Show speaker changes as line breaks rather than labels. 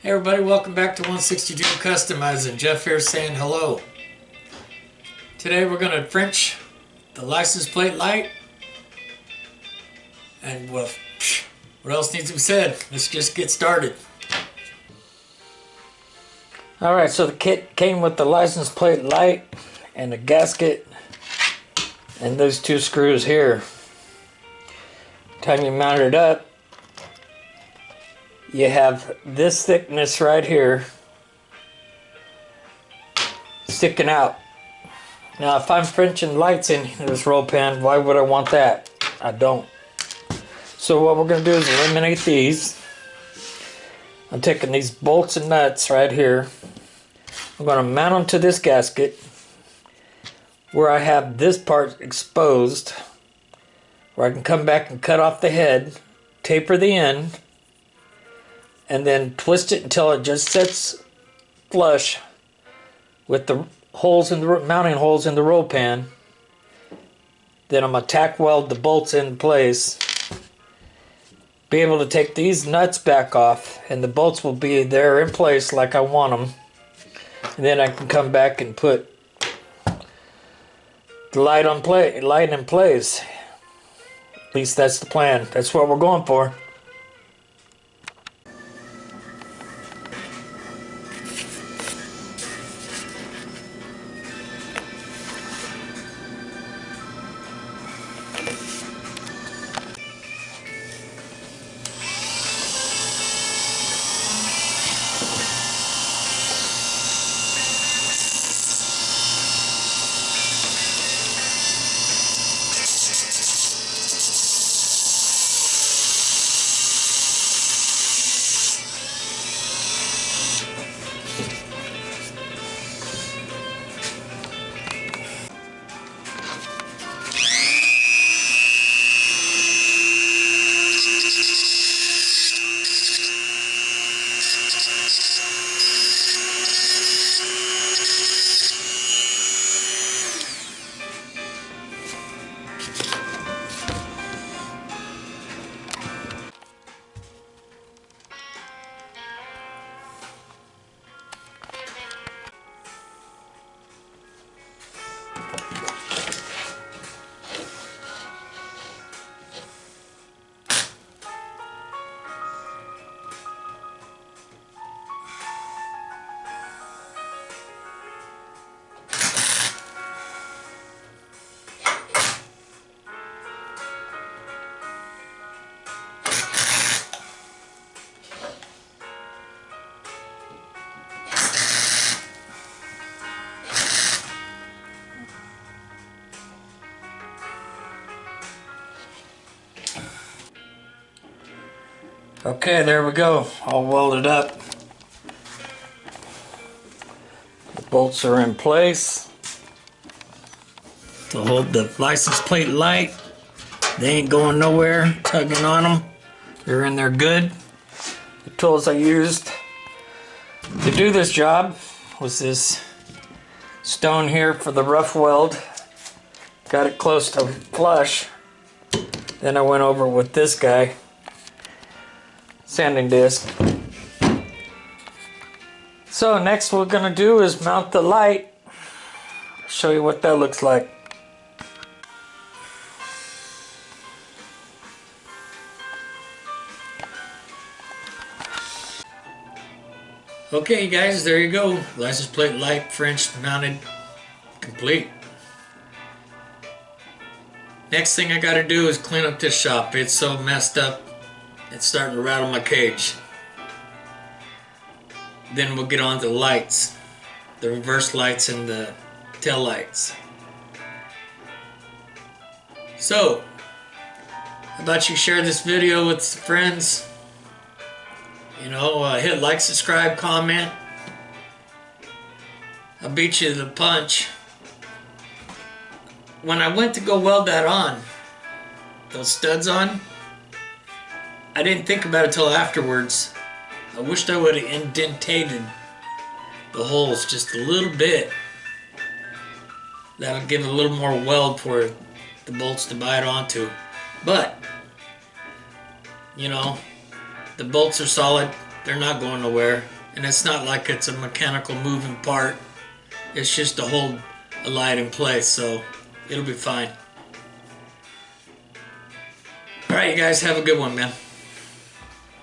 Hey everybody, welcome back to 162 Customizing. Jeff here saying hello. Today we're going to French the license plate light. And well, what else needs to be said? Let's just get started. Alright, so the kit came with the license plate light and a gasket and those two screws here. Time you mount it up, you have this thickness right here sticking out. Now if I'm Frenching lights in this roll pan, why would I want that? I don't. So what we're going to do is eliminate these. I'm taking these bolts and nuts right here. I'm going to mount them to this gasket where I have this part exposed, where I can come back and cut off the head, taper the end, and then twist it until it just sits flush with the holes in the mounting holes in the roll pan. Then I'm going to tack weld the bolts in place. Be able to take these nuts back off, and the bolts will be there in place like I want them. And then I can come back and put the light in place. At least that's the plan. That's what we're going for. Okay, there we go, all welded up. The bolts are in place to hold the license plate light. They ain't going nowhere, tugging on them. They're in there good. The tools I used to do this job was this stone here for the rough weld. Got it close to flush. Then I went over with this guy. Sanding disc. So next what we're going to do is mount the light. Show you what that looks like. Okay guys, there you go. License plate light French mounted, complete. Next thing I got to do is clean up this shop. It's so messed up. It's starting to rattle my cage. Then we'll get on to the lights, the reverse lights and the tail lights. So, how about you share this video with friends? You know, hit like, subscribe, comment. I'll beat you to the punch. When I went to go weld that on, those studs on, I didn't think about it till afterwards. I wished I would have indentated the holes just a little bit. That'll give it a little more weld for the bolts to bite onto. But, you know, the bolts are solid. They're not going nowhere. And it's not like it's a mechanical moving part. It's just to hold a light in place, so it'll be fine. Alright, you guys have a good one, man.